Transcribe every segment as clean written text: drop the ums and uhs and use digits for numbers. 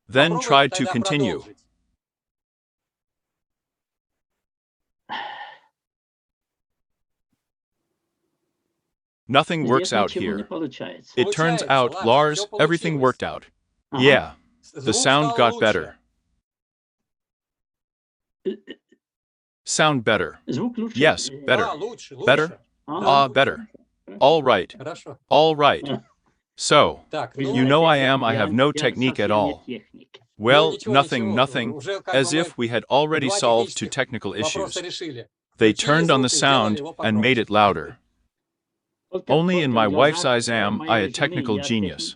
Then try to continue. Nothing works out here. It turns out, Lars, everything worked out. Yeah, the sound got better. Sound better. Yes, better. Better? Better. All right. All right. So, you know I have no technique at all. Well, nothing, as if we had already solved two technical issues. They turned on the sound and made it louder. Only in my wife's eyes am I a technical genius.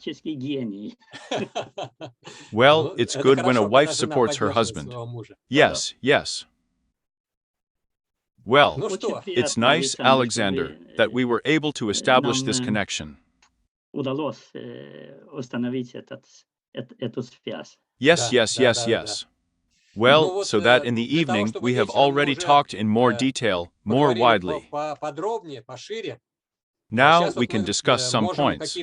Well, it's good when a wife supports her husband. Yes, yes. Well, it's nice, Alexander, that we were able to establish this connection. Yes. Well, so that in the evening we have already talked in more detail, more widely. Now we can discuss some points.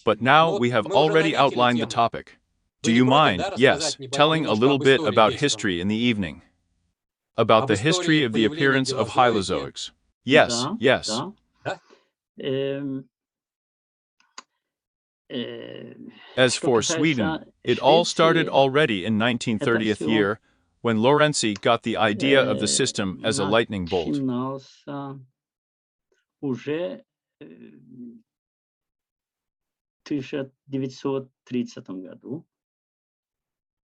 But now we have already outlined the topic. Do you mind, yes, telling a little bit about history in the evening? About the history of the appearance of hylozoics? Yes. As for Sweden, it all started already in 1930th year, when Lorentzi got the idea of the system as a lightning bolt. Уже в 1930 году,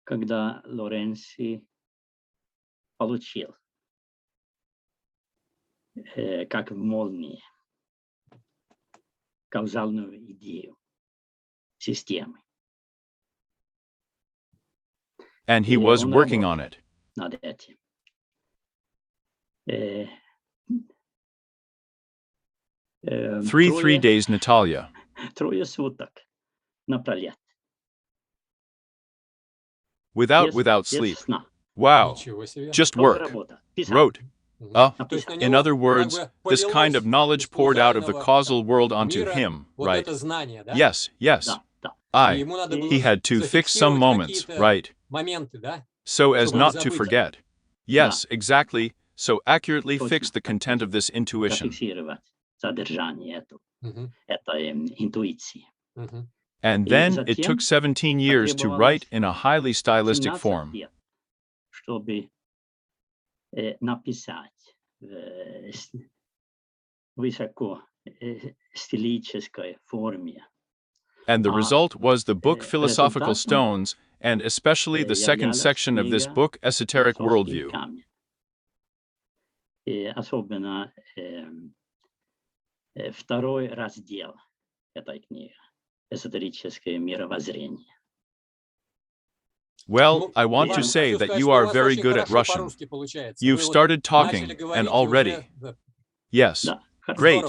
когда Лоренци получил, как в молнии, каузальную идею системы. And he was working on it. Над этим. 3 days, Natalia. Трое суток напролет. Without sleep. Wow. Just work. Wrote. In other words, this kind of knowledge poured out of the causal world onto him, right? Yes. He had to fix some moments, right? So as not to forget. Yes, exactly. So accurately fix the content of this intuition. And then it took 17 years to write in a highly stylistic form. And the result was the book Philosophical Stones, and especially the second section of this book, Esoteric Worldview. Второй раздел этой книги «Эзотерическое мировоззрение». Well, I want to say that you are very good at Russian. You've started talking, and already. Yes. Great.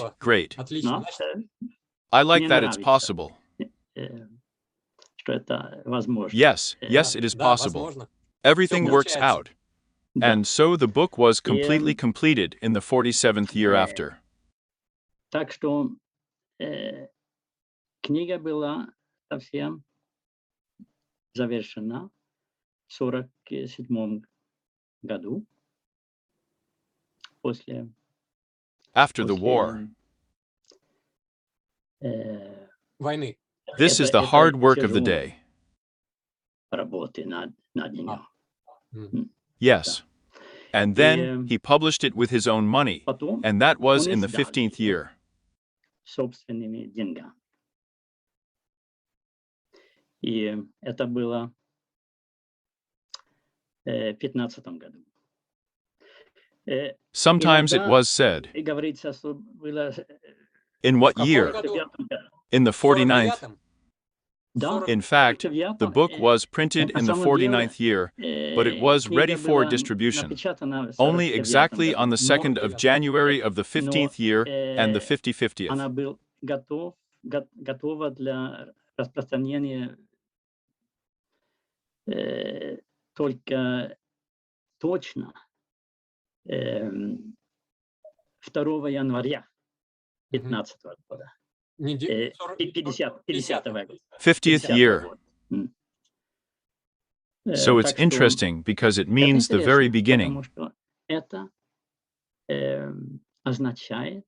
I like that it's possible. Yes, it is possible. Everything works out. And so the book was completely completed in the 47th year after. Так что книга была совсем завершена в 47 году после After the war. This is the hard work of the day. Работы над нею. Yes. And then he published it with his own money, and that was in the 15th year. Собственными деньгами. И это было в 15 году. Sometimes it was said, И говорится, что было in what year? в 9 году. In the 49th. Да, In fact, the book was printed in the 49th year, but it was ready for distribution only exactly on the 2nd of January of the 15th year and the 50th. Она была готова для распространения только точно 2 января 15 года. 50 век. 50th year. год. М. So it's Так что interesting because it это means the very интересно, beginning. потому что это означает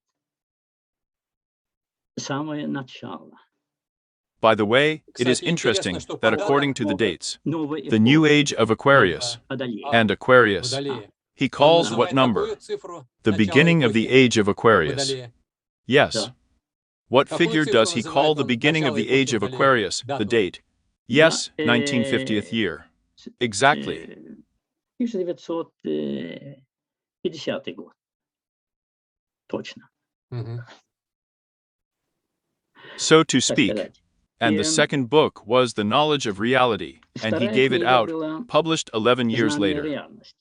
самое начало. By the way, it is Кстати, interesting интересно, что that по according to the Новой dates, новой the new эпохи age of Aquarius Водолея. and Aquarius, Водолея. he Он calls what называет number? какую цифру The начала beginning of the эпохи age of Aquarius. Водолея? Yes. Да. What Какую figure цифру does he call называет the он beginning of начало the эпохи age of Водолея? Aquarius, the Дату. date? Yes, 1950th year. Exactly. 1950 год. Точно, Мгм. So to так speak. сказать. And the И second book was The Knowledge of Reality, and he вторая gave it книга out, была published 11 years «Знание later. реальности».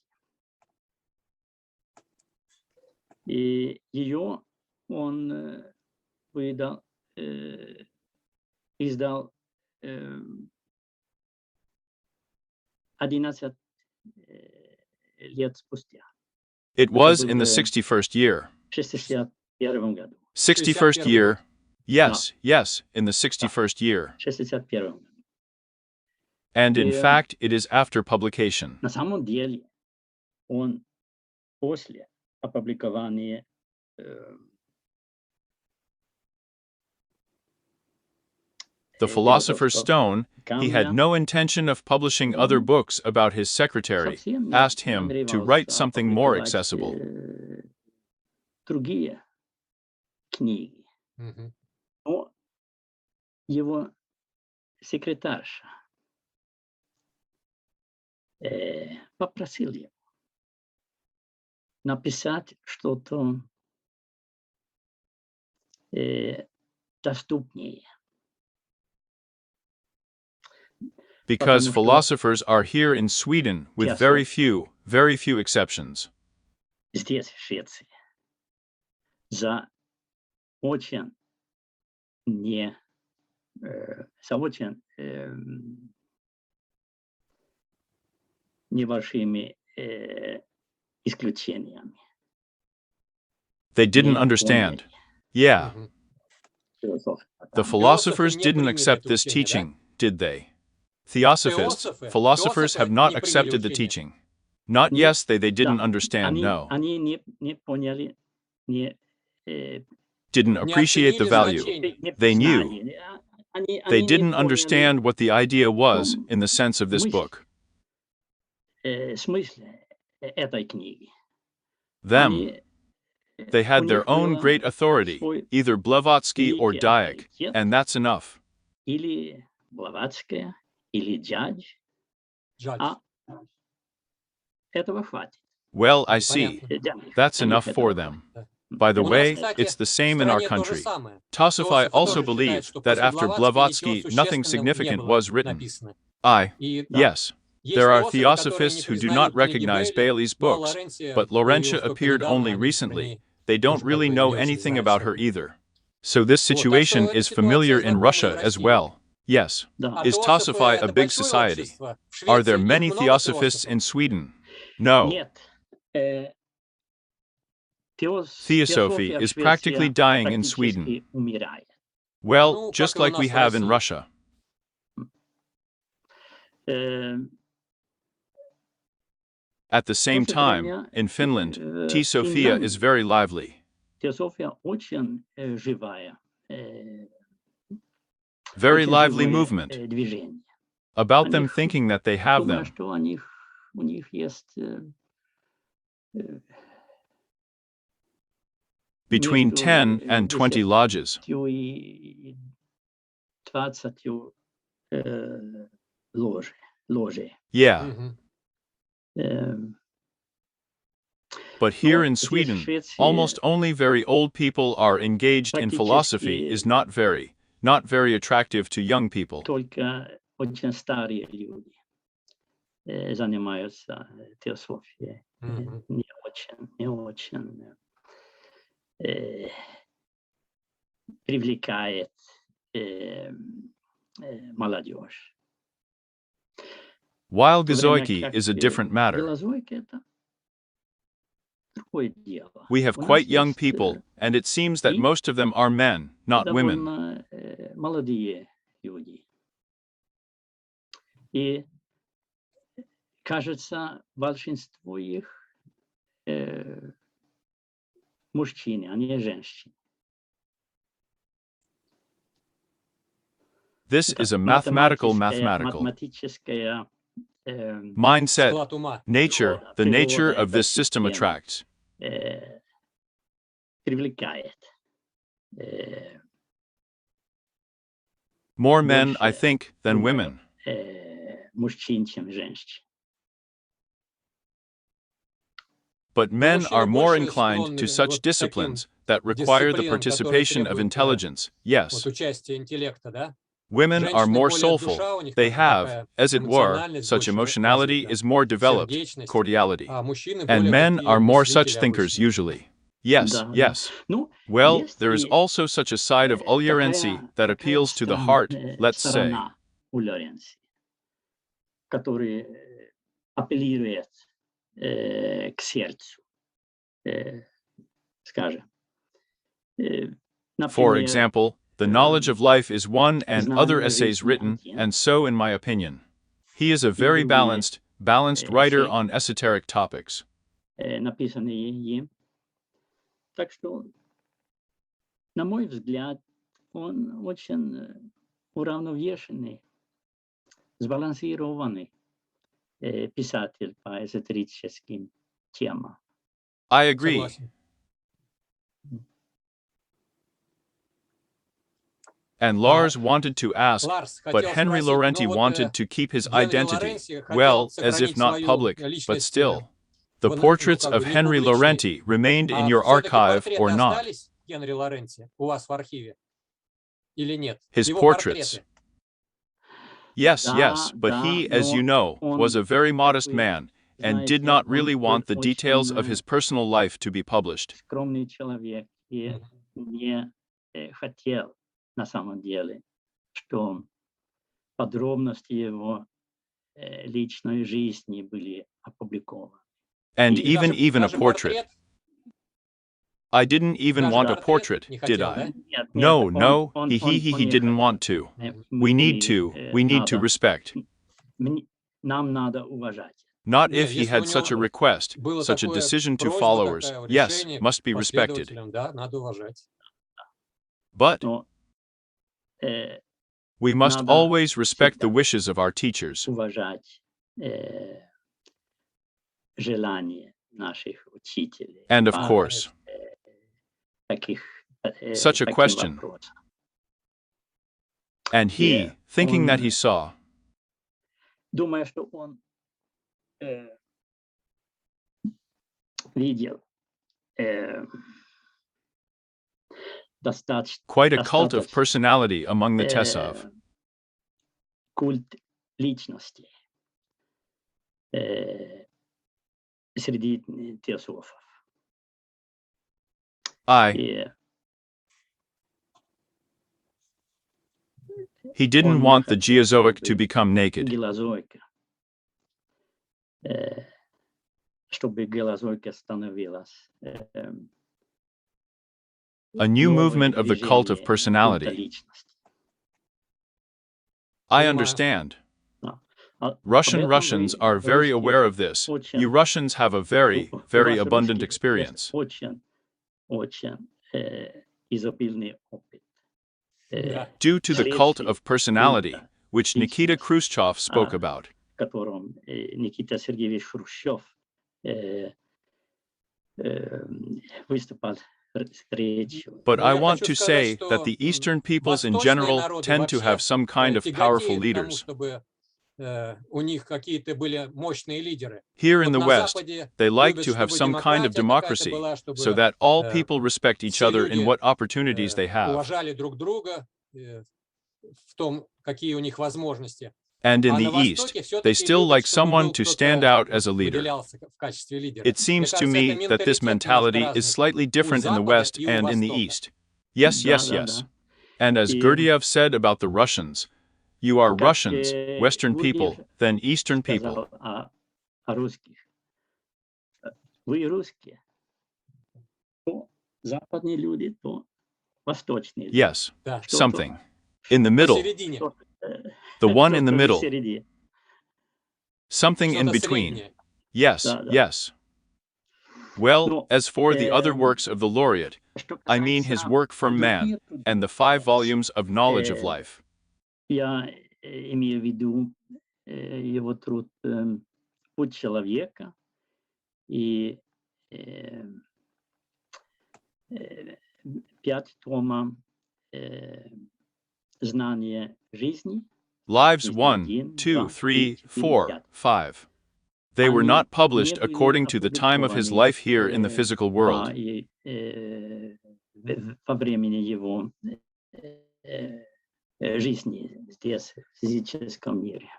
И ее он выдал, издал 11 лет спустя. It Это was in the было 61st year. в 61 году. 61st year? год. Yes, yes, in the 61st year. В 61 году. And in И fact, it is after publication. на самом деле он после опубликования The Philosopher's философского Stone, he had камня no intention of publishing other он books about his secretary, совсем не asked him to намеревался write something more опубликовать accessible. другие книги. Мгм. Но его секретарша попросил его написать что-то доступнее. Because Потому что philosophers are here in Sweden with very few exceptions. здесь, в Швеции, за очень не за очень небольшими исключениями. They didn't Не understand. поняли Yeah, Мгм. философию. the Потому philosophers не didn't приняли accept это this учение, да? teaching, did they? Theosophists, philosophers have Философы not не приняли accepted the учение. teaching. Not Не, yes, they didn't да, understand, no. они не поняли, не Didn't Не appreciate the оценили value. значение. не They knew. признали, они They не didn't поняли understand what the idea was том in the sense of this смысле, book. смысле этой книги. Them. Они, They у had their них own было great authority, свой either Blavatsky or великий Dyack, авторитет, and that's enough. или Блаватская, или Джадж, Жаль. а этого хватит. Well, I see. Понятно. That's Для enough них for этого them. хватит. By the У нас, way, кстати, it's the в same in our стране то же country. самое. Tosafai Философы also тоже считают, believed что that после after Блаватски Blavatsky, ничего nothing существенного не significant было was written. написано. I, И Да. yes. есть There are философы, которые theosophists не who do not признают книги recognize Бейли, Bailey's но books, Лоренция but появилась Laurentia только appeared недавно, only они про recently. ней They don't тоже really как бы know не очень anything знают, about что her это. either. So this Вот, так situation что эта is ситуация familiar in знакома и в Russia as России. well. Yes. Да. А Is философы Tosafai a это big большое society? общество. В Are there Швеции их many много theosophists философов. in Sweden? No. Нет. Theosophy Теософия в is practically Швеции dying in Sweden. практически умирает. Well, Ну, just как и у like we нас в have in России. Russia. Э, At the В same то же time, время in Finland, в T. Sophia is Финляндии very lively, теософия очень живая, very очень lively живое movement. Движение. About Они them thinking that they have думаю, them. что у них есть Between между 10 and 20 lodges. 10 и 20 ложей. Yeah, Мгм. Э, but here Но in здесь, в Sweden, Швеции, almost only very old people are engaged in philosophy is not very attractive to young people. только очень старые люди занимаются теософией. Мгм. Не очень привлекает молодежь. While В то время Gazoiki как is a different matter. Hylozoics это We have quite young people, and it seems that most of them are men, not women. Молодые люди. И, кажется, большинство их мужчины, а не женщины. This is a mathematical Математическая mindset. Nature, the nature of this system attracts. Привлекает. More men, I think, than women. Мужчин, чем женщин. But men are more inclined to such disciplines that require the participation of intelligence, yes. Women are more soulful. They have, as it were, such emotionality is more developed, cordiality. And men are more such thinkers usually. Yes, yes. Well, there is also such a side of ulyarency that appeals to the heart, let's say. Который апеллирует к сердцу, скажем. For example, the knowledge of life is one and other essays written, and so in my opinion. He is a very balanced writer on esoteric topics. Написанные им. Так что, на мой взгляд, он очень уравновешенный, сбалансированный писатель по эзотерическим темам. I agree. And Lars wanted to ask, but Henry Laurenti wanted to keep his identity, well, as if not public, but still. The portraits of Henry Laurenti remained in your archive or not? His portraits. Yes, yes, but he, as you know, was a very modest man, and did not really want the details of his personal life to be published. Скромный человек и не хотел на самом деле, что подробности его личной жизни были опубликованы. And even a portrait. I didn't even want a portrait, did I? No, he didn't want to. We need to respect. Нам надо уважать. Not if he had such a request, such a decision to followers, yes, must be respected. But we must always respect the wishes of our teachers. And of course, such a question. And he, thinking that he saw, Думаю, что он видел quite a cult of personality among the Tesov. Культ личности среди теософов. He didn't want the Geozoic to become naked. Чтобы гелозойка становилась a new movement of the cult of personality. I understand. Russians are very aware of this. You Russians have a very abundant experience. Due to the cult of personality, which Nikita Khrushchev spoke about. Никита Сергеевич Хрущев выступал. But I want to say that the Eastern peoples in general tend to have some kind of powerful leaders. Here in the West, they like to have some kind of democracy, so that all people respect each other in what opportunities they have. And in the East, they still like someone to stand out as a leader. It seems to me that this mentality is slightly different in the West and in the East. Yes. And as Gurdjieff said about the Russians, you are Russians, Western people, then Eastern people. западные люди, то восточные люди. Yes, Да. something. In the middle. Посередине. The one in the Что-то middle. посередине. Something in Что-то between. среднее. Yes, Да, да. yes. Well, Но, as for the other эм, works of the laureate, что I mean his касается work from man других трудов, and the 5 volumes of knowledge of life. я имею в виду его труд «Путь человека» и 5 тома «Знание жизни». Lives Есть 1, один, 2, два, 3, три, 4, четыре, 5. They were Они not не published были according to the time of his опубликованы life here in the physical world. во времени его жизни здесь, в физическом мире.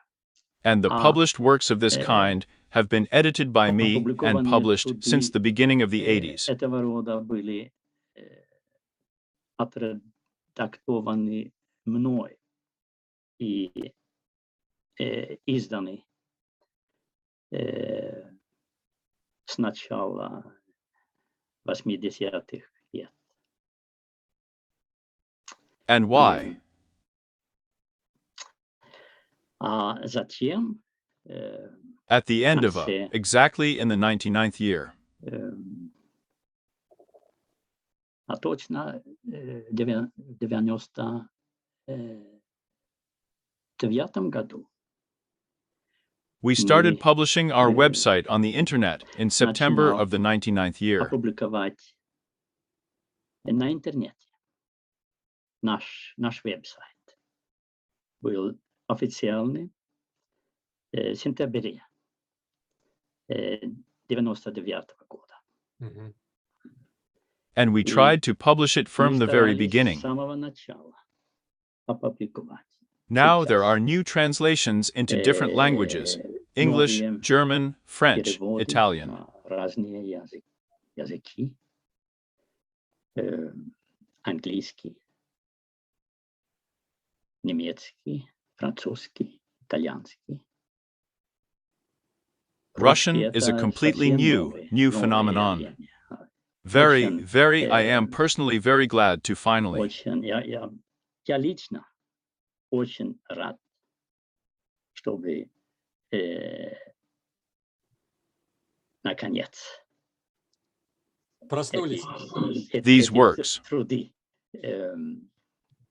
And the published works of this kind have been edited by me and Опубликованные published труды since the beginning of the 80s. этого рода были отредактованы мной и изданы с начала 80-х лет. And why? А затем At the end of конце, exactly in the 99th year. а точно в 99-м году We started мы publishing our website on the internet in September начинал of the 99th year. опубликовать на интернете наш веб-сайт. Был официальный в сентябре 99-го года. Мгм. And we tried to publish it from Мы the very старались beginning. с самого начала опубликовать. Now there Сейчас are new translations into different languages: English, новые German, French, переводы Italian. на разные языки. Английский, немецкий, французский, итальянский. Russian Русский is a это completely совсем new новое phenomenon. явление. Very, Очень, very, I am personally very glad to finally. очень, я лично очень рад, чтобы наконец Проснулись. These works. труды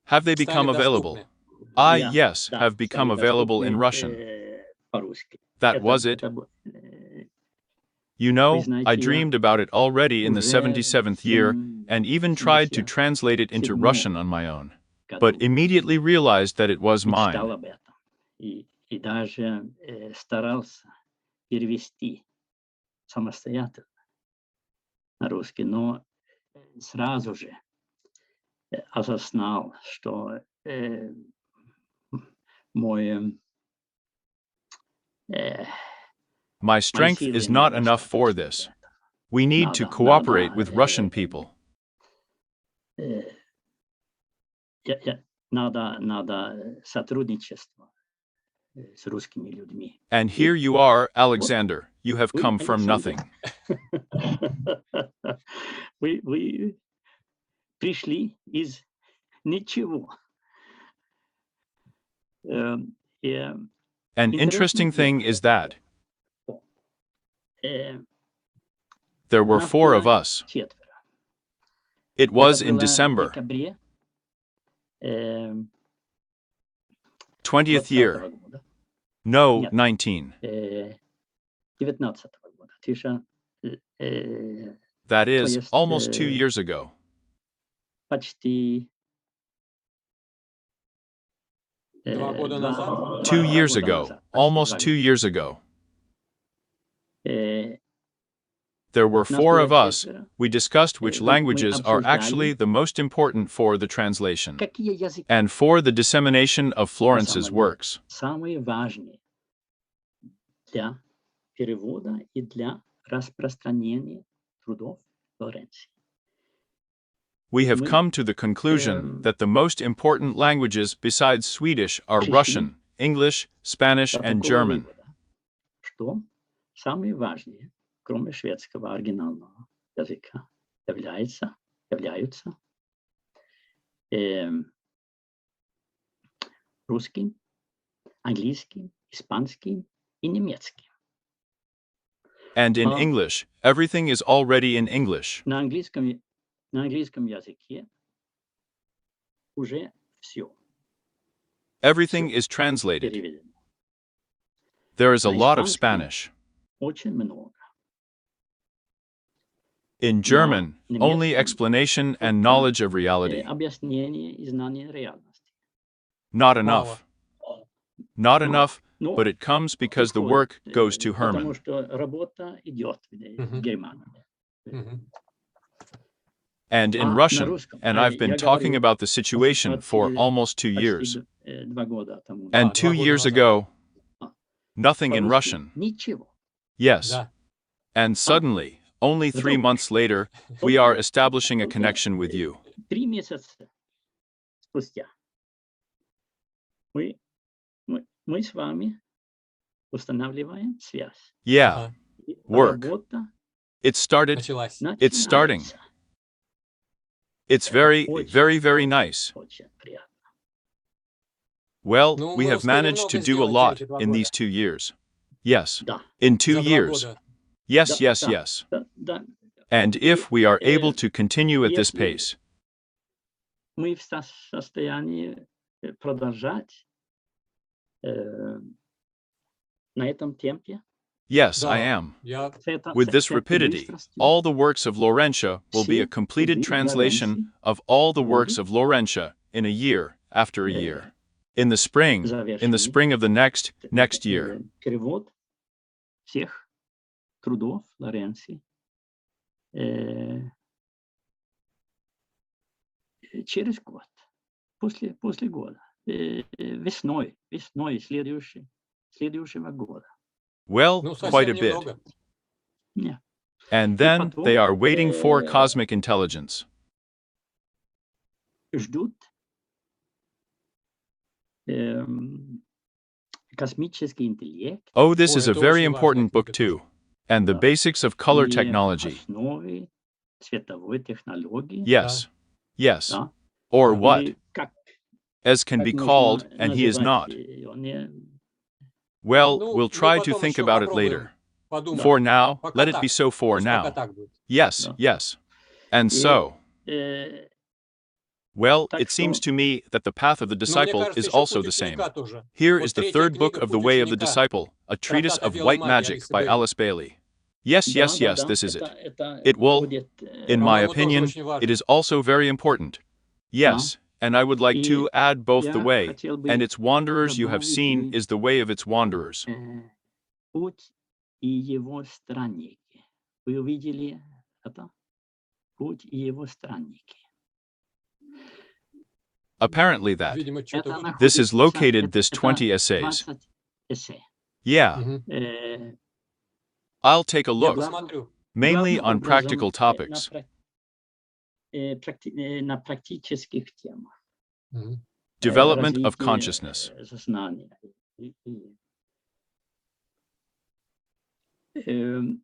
Have they Стали become available? доступны. Yes, да, have become стали available in доступны, Russian. по-русски. That was it. You Вы know, I знаете, я dreamed about it already in the уже 77th year and even tried to translate it into Russian on my own, but immediately realized that it was мечтал mine. об этом. И даже старался перевести самостоятельно на русский, но сразу же осознал, что мой My strength is not enough for this. We need to cooperate with Russian people. надо сотрудничество с русскими людьми. And here you are, Alexander. You have come from nothing. Вы пришли из ничего. An interesting thing is that there were 4 of us. It was in December, 20th year. No, 19. 19-го года. That is, есть, almost 2 years ago. Почти 2 года назад. 2 years года ago, назад, почти almost 2 2 years ago. года. There were 4 of us. We discussed which Мы languages are обсуждали, actually the most important for the translation какие языки and for the dissemination of на Florence's самом деле works. самые важные для перевода и для распространения трудов Флоренции. We have Мы, come to the conclusion that the most important languages besides Swedish are пришли Russian, English, Spanish, до and такого German. вывода, что самые важные, кроме шведского оригинального языка, является являются русским, английским, испанским и немецким. And in English, everything is already in English. На английском языке уже все Everything is translated. переведено. There is a На lot of испанском Spanish. очень много. In German, only explanation and knowledge of reality. Объяснение и знание реальности. Not enough. Not enough, Но but it comes because the work goes to потому Herman. что работа идет в Германии. And in На Russian, русском. and I've been Я talking говорю about the situation for almost 2 years. почти 2 года тому назад. And 2 years ago, nothing in По-русски Russian. ничего. Yes. Да. And suddenly, only 3 months later, we are establishing a connection with you. 3 месяца спустя мы с вами устанавливаем связь. Yeah, И work. работа it started, Началась. it's starting. начинается. It's very, very, very nice. Очень приятно. Well, Ну, we мы have успели managed to много do a сделать lot за эти 2 in года. these 2 years. Yes, Да, in 2 За 2 years. года. Yes, Да, yes, да. yes. да. And if we are able to continue at this Если pace, мы в состоянии продолжать на этом темпе, yes, Да. I am. Я With this с этой rapidity, быстростью, all the works of Laurentia will be a все completed труды translation Лоренци of all the works будут of Laurentia in a year after a э, year. In the spring завершены. of the next year. Перевод всех трудов Лоренци через год, после года, весной следующего года. Well, Ну, quite a совсем bit. немного. Не, And then потом, they are waiting for э, cosmic intelligence. ждут космический интеллект Oh, this Ой, is a это very очень важная important book книга тоже. too. And the Да. basics of color и technology. основы световой технологии. Yes. Yes. Да. Or Да. what? Или As can be можно called, and he is называть not. её, не- Well, Ну, we'll мы try to потом think еще about it попробуем later. подумать. For now, Пока let it так. be so for Пусть пока now. так будет. Yes, Да. yes. And И, so, э, well, так it seems что to me that the path of the Но мне disciple кажется, is еще also путь the same. ученика тоже. Here Вот is the 3-я third book книга of the «Путь way of the ученика», disciple, a treatise трактат о of белой white магии magic Алисы by Бейли. Alice Bailey. Yes, да, yes, да, yes, да, this is it. это It will, будет, in my По-моему, тоже opinion, очень it важно. is also very important. Yes, and I would like И to add both the я way, хотел бы and its wanderers you have добавить seen и, is the way of its wanderers. путь и его странники. Вы увидели это? Путь и его странники. Apparently that. Видимо, что-то Это вот. This is находится, located, this это 20 essays. 20 эссе. Yeah, Мгм. I'll take a Я look, посмотрю. mainly Главным on образом, practical topics. на практических темах. Мгм. Development of Развитие, consciousness. сознания. Эм,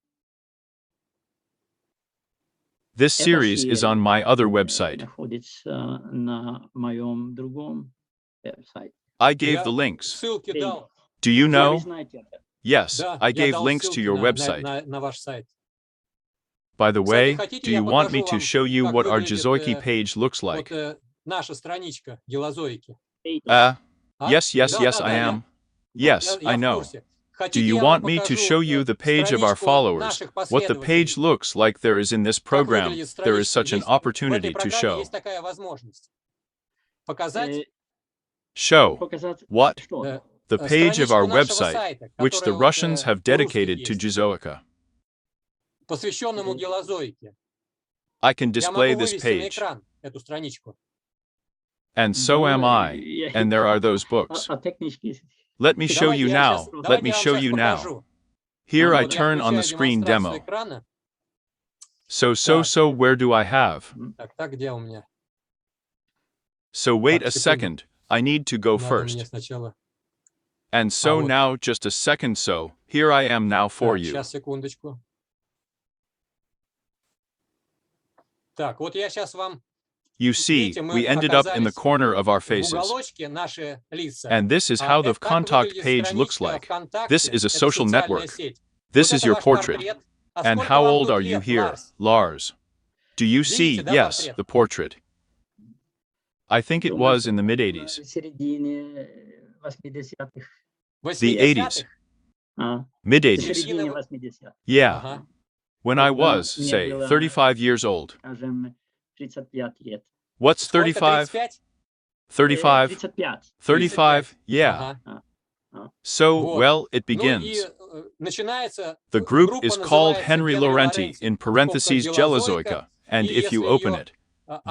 This эта series is on серия, my other website. находится на моем другом сайте. I gave Я the links. ссылки дал. Do you Вы know? знаете это. Yes, Да, I я gave дал links to ссылки your на website. на ваш сайт. By the Кстати, way, хотите, do я you want me покажу to вам, show you как what our выглядит Jizoiki page looks like? вот наша страничка гилозоики. Ah, А? yes, yes, Да, yes, да, I да, am. Yes, я I в know. курсе. Do Хотите, you я вам want me to покажу show you the page of our страничку followers? наших What the последователей? page looks like there is in this Как program, выглядит there is страничка? such an Есть, в opportunity этой to программе show. есть такая возможность. Показать Show. Показать What? что? The page of our страничку нашего website, сайта, which the которая вот, Russians have по-русски dedicated to есть, Jizoika. посвященному гилозоике. I can Я display могу this вывести на page, экран эту страничку. and so am I, and there are those books. Технически. Let me show Давайте you я now. щас- Let давайте me я вам show щас you now. покажу. Here I Я turn on the включаю screen демонстрацию demo. экрана. So, where do I have? Так, где у меня? So wait Так, a секунду. second, I need to go Надо мне first. сначала. And so вот. now, just a second, so here I am now for Так, you. сейчас, секундочку. Так, вот я сейчас вам You see, we ended up in the corner of our в faces. уголочке наши лица. And this is how the Это так contact выглядит page looks страничка like. ВКонтакте. This is a Это social социальная network. сеть. This Вот is это your ваш portrait. портрет. А And сколько how вам old тут are you лет, here, Ларс? Lars? Do you see, Видите, да, yes, портрет? the portrait? I think it was in the mid-80s. В середине 80-х. The 80s. 80-х? В Mid-80s. середине 80-х. Yeah. Ага. When I Когда was, мне say, было, 35 years old. скажем, 35 лет. What's Сколько, 35? 35? 35? 35. 35? Yeah. Ага. So, Вот. well, it Ну и begins. начинается, The group группа is called называется Henry Henry Laurenti, Laurenti, in в скобках parentheses «Гелозойка», Jellizoica, and и if you если open ее it,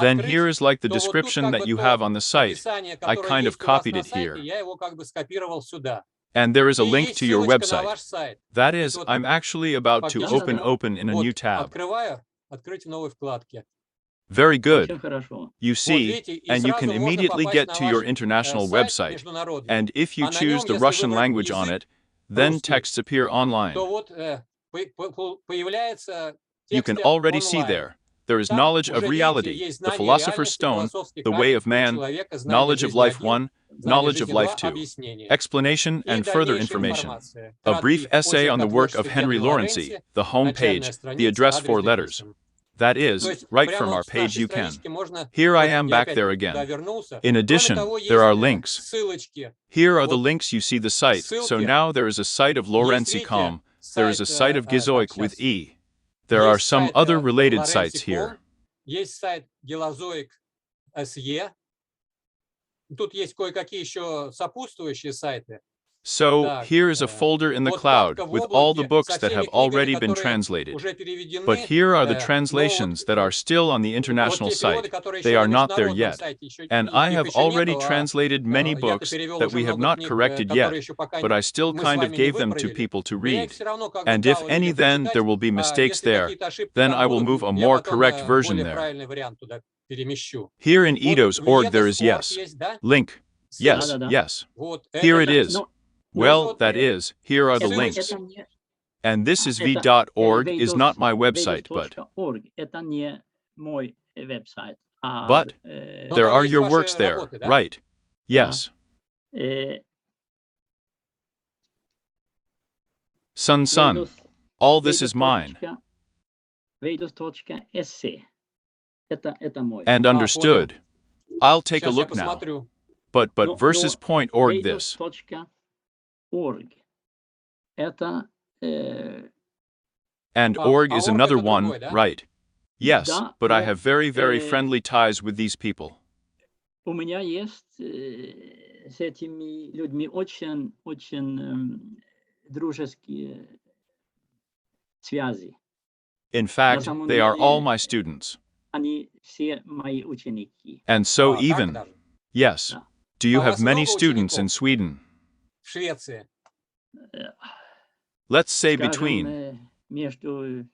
then открыть, here is like the то вот тут description как that бы you то have on the site. описание, I которое kind of есть у вас copied на it сайте, here. я его как бы скопировал сюда. And there is a И link есть to your ссылочка на website. ваш сайт. That is, Вот I'm actually about to фактически, open in a вот new tab. открываю, открыть в новой вкладке. Very Очень good. хорошо. You Вот see, видите, и and you can сразу можно immediately попасть get на to your ваш international сайт website. международный. And if you А на choose нем, the если Russian выбрать language on язык it, then русский, texts appear online. то вот появляется You can тексты already see онлайн. there. There is Там knowledge уже of видите, reality, есть the знание philosopher's реальности, stone, философский the way камень of man, человека, знание knowledge of жизни life 1, 1, знание knowledge of жизни 2, life 2, объяснение. explanation И and further дальнейшая information. информация. A brief Краткий essay on очерк the о work of творчестве Henry Генри Laurenci, Лоренци, the home начальная page, the страница, address адрес 4 letters. дописан. That То is, есть right прямо from our вот с page нашей you can. странички можно... Here I Вот am я back опять there туда again. вернулся. In Кроме addition, того, there есть are links. ссылочки. Here are the Вот links you see the site. So ссылки. now there is a site of Есть, Laurenci.com. видите, There is a сайт, site of так, Gizoic with сейчас. E. There are Есть some сайт other related sites Larenci.com, here. есть сайт hylozoics. Тут есть кое-какие еще сопутствующие сайты. So Так, here is a folder in the вот cloud папка в with all the облаке books со that всеми have книгами, already been которые translated. уже переведены. But here are the Но вот translations that are still on the вот international те переводы, site. которые They еще are на not there международном yet. сайте, еще And I их have еще already нету, translated many я-то books перевел that уже we have много not книг, corrected которые yet, еще пока but I still мы с kind of вами не gave them to выправили. people to Но я read. их все равно как бы And if дал any людям then there почитать. will be mistakes Если there, какие-то ошибки then там I will будут, move a я more потом correct version более there. правильный вариант туда перемещу. Here in Вот Eidos.org there is Vedas.org yes. есть, да? Link. Yes, Да-да-да. yes. Вот Here it это is. Но Well, вот, that is, here are the ссылочка. links. это не... And this is Это v.org is not my website, but vedos.org. Это не мой веб-сайт. But Но there там are есть your ваши works there, работы, да? right? Yes. Sun. All this is mine. vedos.se. Это мой. And understood. I'll take a Сейчас я look now. посмотрю. But Но versus point org this. vedos.org. Это... And А org is org another это one, другой, да? right? Yes, Да, but I но, have very friendly ties with these people. У меня есть с этими людьми очень дружеские связи. In fact, самом they are деле, all my students. Они все мои ученики. And so Так even, даже. yes. Да. Do you А у have вас many много students in учеников? Sweden? В Швеции. Let's say Скажем, between между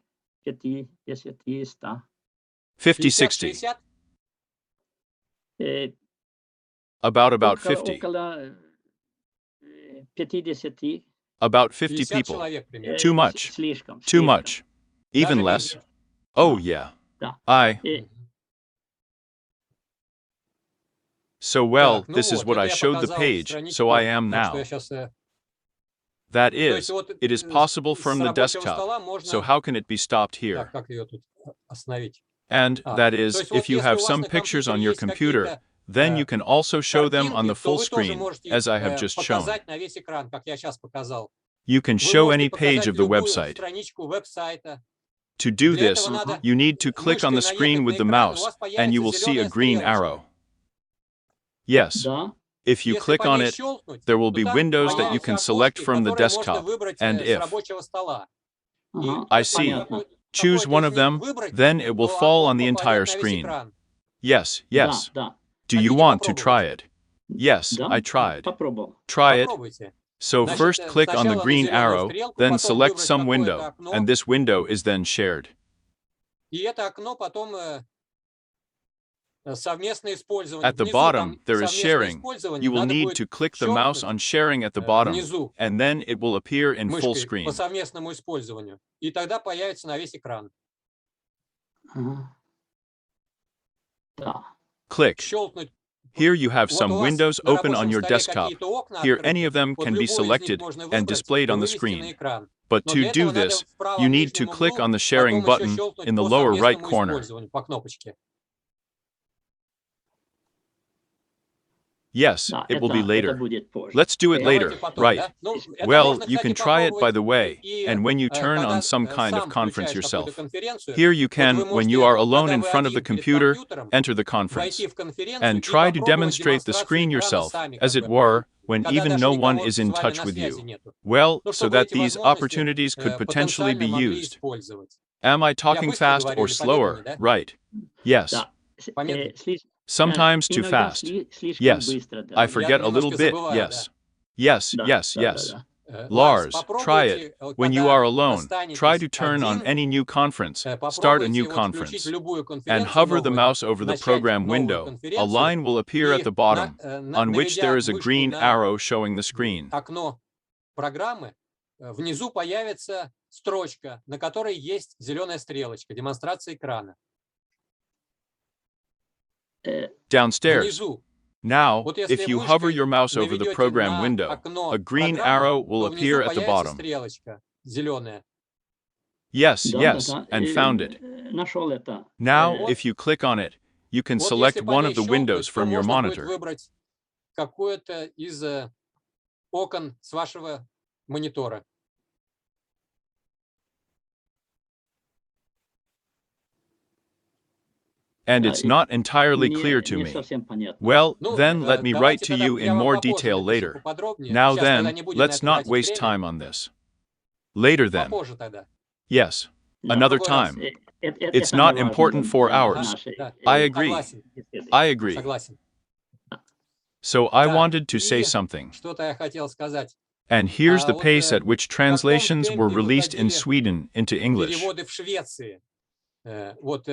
50 и 100. 50-60. 50-60? About 50. Около 50. About 50 50 people. человек примерно. Too much. Слишком. Too much. Even Даже less. меньше. Oh, yeah. Да. I. So, well, Так, ну this is вот, what это I я showed the показал page, страничку, so I am так что now. я щас, That то есть is, вот, it is с possible from the рабочего desktop. стола можно... So how can it be stopped here? Так, как ее тут остановить? And А, that то is, есть вот if you если have у вас some на pictures компьютере on your есть computer, какие-то then you can also show them on the картинки, то full вы тоже screen, можете as I have just shown. показать на весь экран, как я сейчас показал. You can Вы show можете any page показать of the любую website. страничку веб-сайта. To do Для this, этого надо you need to click on мышкой the screen наехать with на the экран, у mouse, вас and you появится will see a зеленая green стрелочка. arrow. Yes, Да. if you Если click по on ней it, щелкнуть, there will то be там windows that you появятся can select окошки, from the которые можно desktop, выбрать and с if рабочего стола. И Ага, I если see. понятно. choose какое-то one из of них them, выбрать, then it will то fall on the окно entire попадет на весь screen. экран. Yes, yes. Да, Do you Хотите want to попробовать? try it? Yes, да. I tried. Попробовал. Try it. Попробуйте. So Значит, first click on the сначала на green зеленую arrow, стрелку, then потом select выбрать some какое-то window, окно, and this window is then shared. и это окно потом совместное использование. At the Внизу bottom, там there is совместное sharing. использование. You will Надо need будет to click the mouse on sharing at the bottom, внизу and then it will appear in full мышкой screen. по совместному использованию. И тогда появится на весь экран. Ага. Да. Click. щелкнуть. Here you have Вот some у вас windows на open on рабочем your столе desktop. какие-то окна Here открыты. any of them Вот can be любой из них selected можно and выбрать displayed и on the вывести на screen. экран. But Но to для do этого надо this, в правом you need to нижнем click углу on the sharing потом еще button щелкнуть in the по lower right совместному corner. использованию по кнопочке. Yes, Да, it will be это later. будет позже. Let's do it later, Давайте потом, right? да? Ну, это Well, можно, you can кстати, try it by the way, и and when you turn когда on some kind of сам conference включаешь какую-то yourself. конференцию, Here you вот can, вы when you можете, are alone когда in вы front of the один перед computer, компьютером, enter the conference, войти в конференцию and и try to попробовать demonstrate the демонстрацию screen экрана yourself, сами, as как it бы, were, when когда even даже no one никого is с in вами touch на with связи you. нету. Well, Ну, so чтобы that эти these возможности opportunities could potentially be потенциально могли used. использовать. Am I Я talking быстро fast говорю or или помедленнее, slower? да? Right. Yes. Да. Помедленнее. Sometimes too Иногда fast. слишком Yes. быстро, да. I Я forget a little немножко bit. забываю, Yes. Yes, Да, yes, да, да, yes. да. Ларс, Lars, try it. попробуйте, When you когда are alone, try to останетесь turn on один, any new conference, start a попробуйте new вот включить conference, любую and конференцию hover the новую, mouse over the начать program новую window. A конференцию line will appear at и the bottom, on which there наведя is a мышку green на arrow showing the screen. окно программы, внизу появится строчка, на которой есть зеленая стрелочка, демонстрация экрана. Downstairs. Внизу. Now, Вот если if you hover мышкой your mouse over the наведете program на window, окно a green программы, arrow will то внизу appear at the появится bottom. стрелочка зеленая. Yes, Да, yes, да, да. and found it. Нашел это. Now, if you click on it, you can Вот select если по one ней of the windows щелкнуть, то from your можно будет monitor. выбрать какое-то из окон с вашего монитора. And it's not entirely Не, clear to не me. совсем понятно. Well, Ну, then let me write давайте to тогда you я in вам more попозже detail напишу later. поподробнее. Now Сейчас тогда then, не будем на let's это not тратить waste время. time on this. Later then. Попозже тогда. Yes. Да. Another Другой раз. time. Это It's не not важно important for для hours. нашей, Да. I agree. Согласен. беседы. I agree. Согласен. So I Так, wanted to say и something. что-то я хотел сказать. And here's the вот, pace at which в каком translations were темпе released in выходили Sweden into English. переводы в Швеции. Вот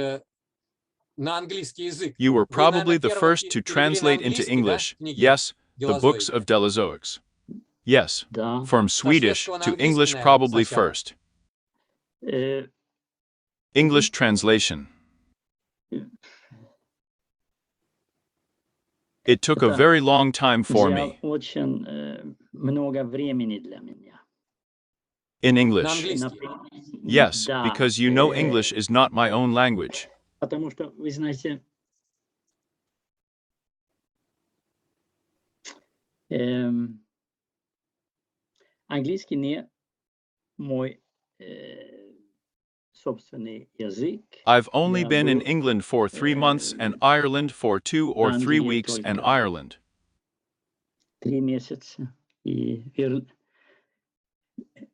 на английский язык. You were Вы, probably наверное, the первым first to перевели на translate into английский, да, English, книги yes, the books «Hylozoics»? of Delazoics. Yes, Да. from Со Swedish шведского на to английский, English наверное, probably сначала. first. Э, English translation. It took a Это very long time for взял me. очень много времени для меня. In На English. английский. Yes, Да, because you know English is not my own language. потому что, вы знаете, английский не мой собственный язык. I've only Я been in был England for 3 months and Ireland for 2 or 3 Англии weeks and только Ireland. 3 месяца. И в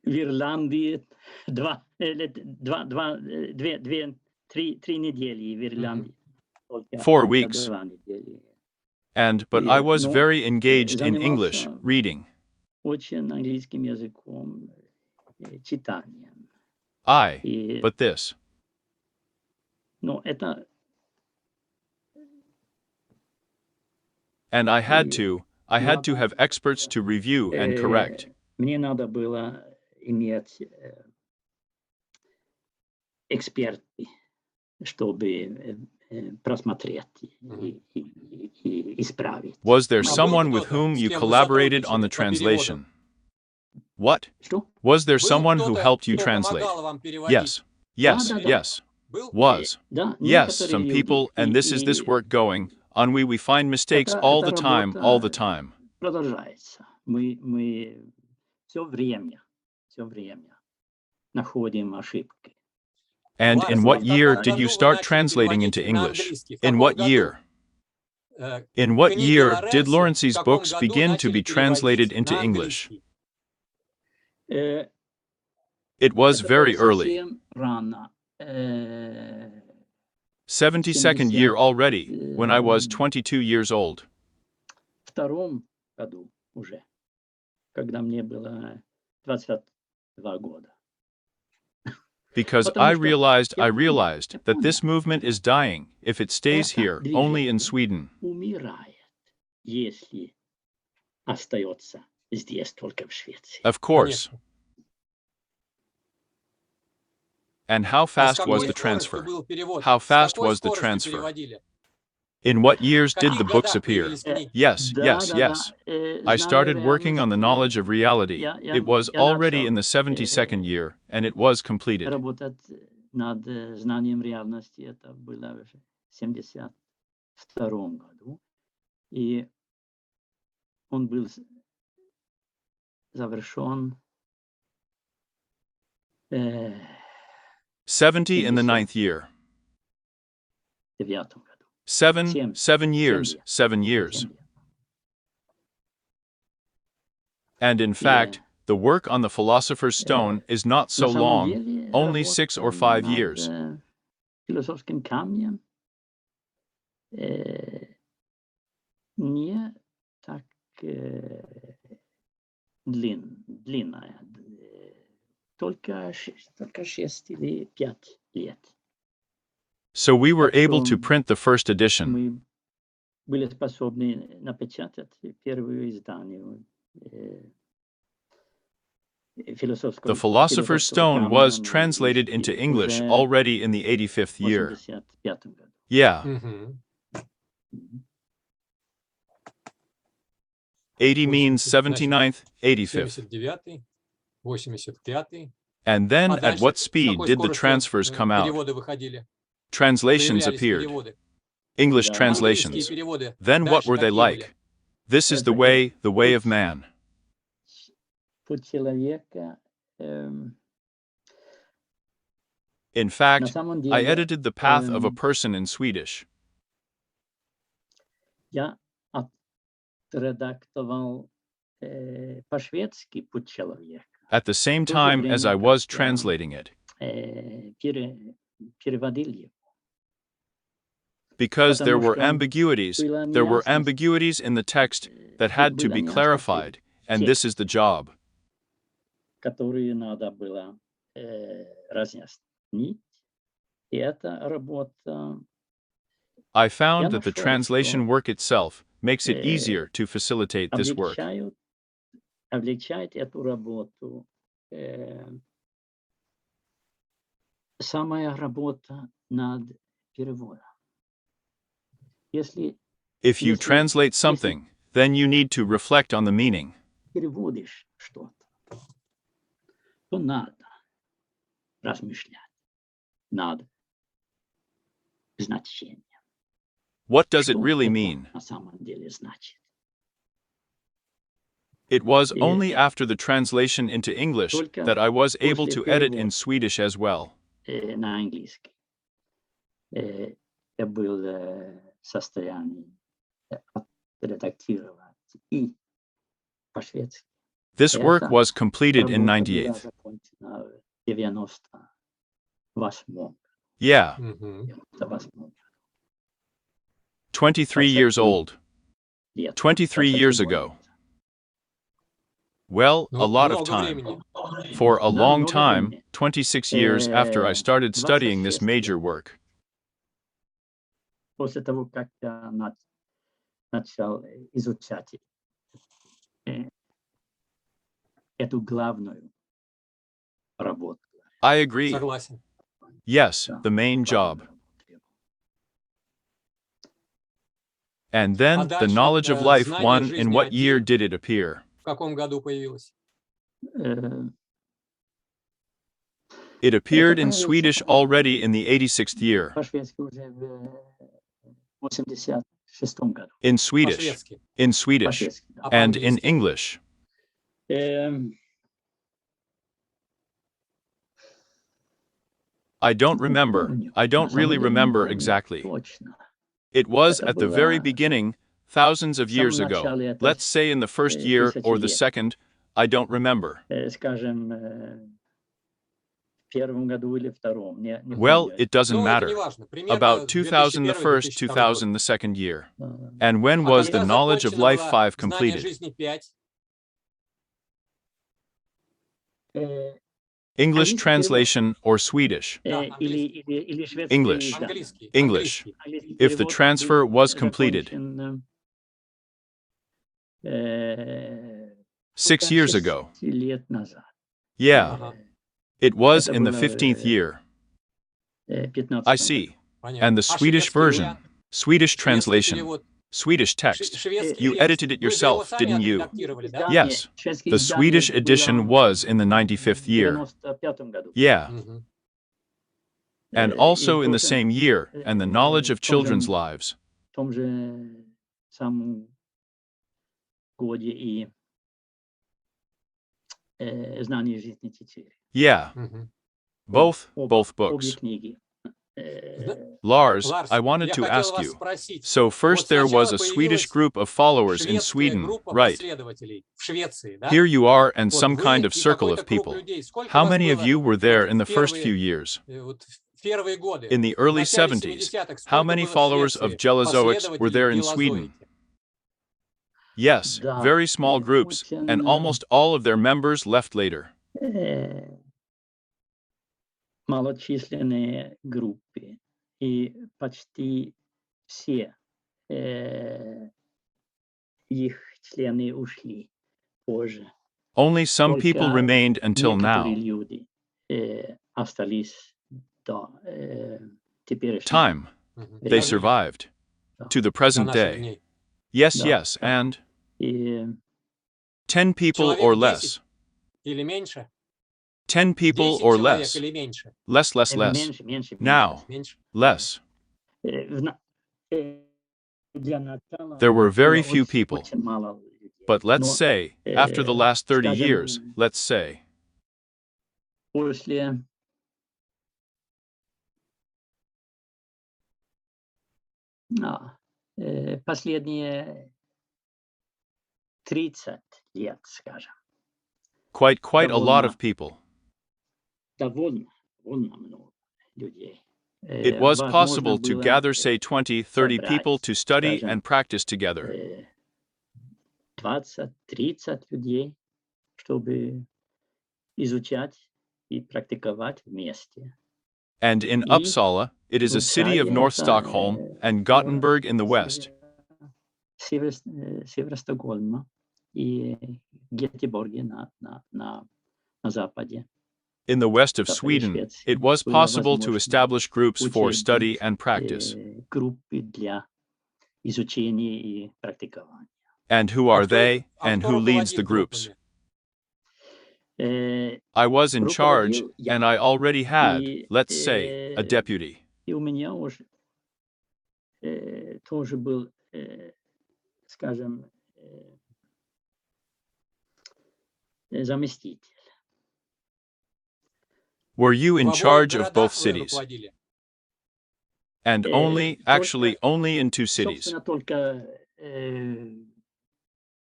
Ирландии 3 недели в Ирландии. Только 4 weeks. 2 недели. But I was Но very engaged in English, занимался reading. очень английским языком, читанием. И, But this. но это And I had to have experts to review and correct. Мне надо было иметь эксперты, чтобы просмотреть и исправить. Was there А был someone with кто-то, whom с you кем вы collaborated on the сотрудничали по переводам? translation? What? Что? Was there Был someone who кто-то, helped you кто translate? помогал вам переводить? Yes. Yes, Да. yes. Был? Was. Да, Yes, некоторые some люди, people, and this is this и work going. On we find mistakes эта all the time, работа all the time. продолжается. Мы все время находим ошибки. And Ларс, in вот what в year каком did году you вы start начали translating into переводить на English? английский? В In каком what году year? In what книги year did Лоренци в Lawrence's каком books году begin to начали be translated переводить into на English? английский? It was Это very было early. совсем рано. 72nd year already, when I was 22 years old. В втором году уже, когда мне было 22 года. Because Потому I что realized that this movement is dying if it stays это here, only in движение Sweden. умирает, если остается здесь, только в Швеции. Of course. Конечно. And how А с fast was какой the скоростью transfer? был перевод? How С fast какой was the скоростью transfer? переводили? In what years В did каких the books годах appear? появились книги? Yes, Да, yes, да, yes. да. I Знание started working on the реальности. knowledge of reality. Я It was я already in the начал 72nd year, and it was completed. работать над знанием реальности. Это было в 1972 году. И он был завершен в 70 in the 9th year. 1979 году. 7 years, 7 years. 70. And in fact, the work on the Philosopher's Stone is not so На самом long, деле, only 6 or 5 над, years. философским камнем не так длинная, только 6 или 5 лет. So we were able to Потом print the first edition. Мы были способны напечатать первое издание философского The Philosopher's Stone was translated into English уже already in the 85th в year. 85 году. Yeah, Мгм. 80 means 79th, 85th. 79-й, 85-й. And then А at дальше what с speed какой did the скоростью transfers come out? переводы выходили? Translations Появлялись appeared. переводы. English Да. Английские translations. переводы. Then what Дальше were they какие были? like? This is Это the way of man. путь человека. In На fact, самом I деле, edited the path of a person in Swedish. я отредактовал по-шведски путь человека. At the same В то же time as I время, was как я translating it. переводил его. Because there Потому were что ambiguities, была there were неясность. ambiguities in the text that had to Была be неясность clarified, and this is the job. которые надо было разъяснить. И эта работа I found Я that the нашел, translation что work itself makes it э, easier to facilitate this work. облегчает эту работу самая работа над переводом. Если If you Если- translate something, then you need to reflect on the meaning. переводишь что-то, то надо размышлять над значением. What does it Что really это mean? на самом деле значит? It was И only after the translation into English Только that I was able после to edit in перевода. Swedish as well. На английский. Я был в состоянии редактировать и по-шведски. This work Это was completed in Работа была 98. закончена в 98 Yeah, Мгм. 23 years old. лет. 23 years 23 ago. Well, Ну, a lot of много time. времени. For a Да, long много time, времени. 26 years after I started studying this 26 major лет. work. После того, как я начал изучать эту главную работу. I agree. Согласен. Yes, Да, the main job. главную работу. And then А the дальше, knowledge of life знание one, жизни in what year один. did it appear? В каком году появилось? Э, It appeared in появился Swedish already in the 86th year. По-шведски уже в 86 году. In Swedish. По-шведски. In Swedish. По-шведски, да. А And in по-английски? English. I don't remember. I don't really remember exactly. Точно. It was Это at the very было beginning, thousands of в years самом ago. начале, это Let's say in the first year or the тысячи лет. second, I don't remember. Скажем, в первом году или втором. Не Well, помню. it doesn't Ну, это не matter. важно. Примерно About 2000 the first, 2001-2002 2000 the second year. Да. And when А was когда the knowledge of закончено life было 5 знание completed? жизни 5? Э, English Английский translation or Swedish? Да, или шведский English. издание. Английский. English. Английский. Английский If the перевод transfer был was completed. закончен, 6 years ago. 6 лет назад. Yeah, Ага. it was Это in the было, 15th year. 15 I see. Понятно. And the А Swedish шведский version? вариант? Swedish translation. Swedish text. You edited it yourself, didn't you? Yes. The Swedish edition was in the 95th year. Yeah. And also in the same year, and the knowledge of children's lives. Yeah. Both books. Lars, I wanted to ask you. So first there was a Swedish group of followers in Sweden, right? Here you are and some kind of circle of people. How many of you were there in the first few years? In the early 70s, how many followers of hylozoics were there in Sweden? Yes, very small groups, and almost all of their members left later. Малочисленные группы, и почти все их члены ушли позже. Only some people remained until now. Люди остались до теперешнего. Time. They survived. To the present day. Yes, yes, and 10 people or less. 10 people or less. Less. Now, less. There were very few people. But let's say, after the last 30 years, let's say. После последние 30 лет, скажем. Quite a lot of people. Довольно много людей. It was possible to gather, say, 20, 30 people to study and practice together. 20-30 людей, чтобы изучать и практиковать вместе. And in Uppsala, it is a city of North Stockholm and Gothenburg in the west. Север Стокгольма и Гетеборге на западе. In the west of Sweden, it was possible to establish groups for study and practice. Группы для изучения и практикования. And who are they, and who leads the groups? I was in charge, and I already had, let's say, a deputy. И у меня уже тоже был, скажем, заместитель. Were you in charge of both cities? And only in two cities.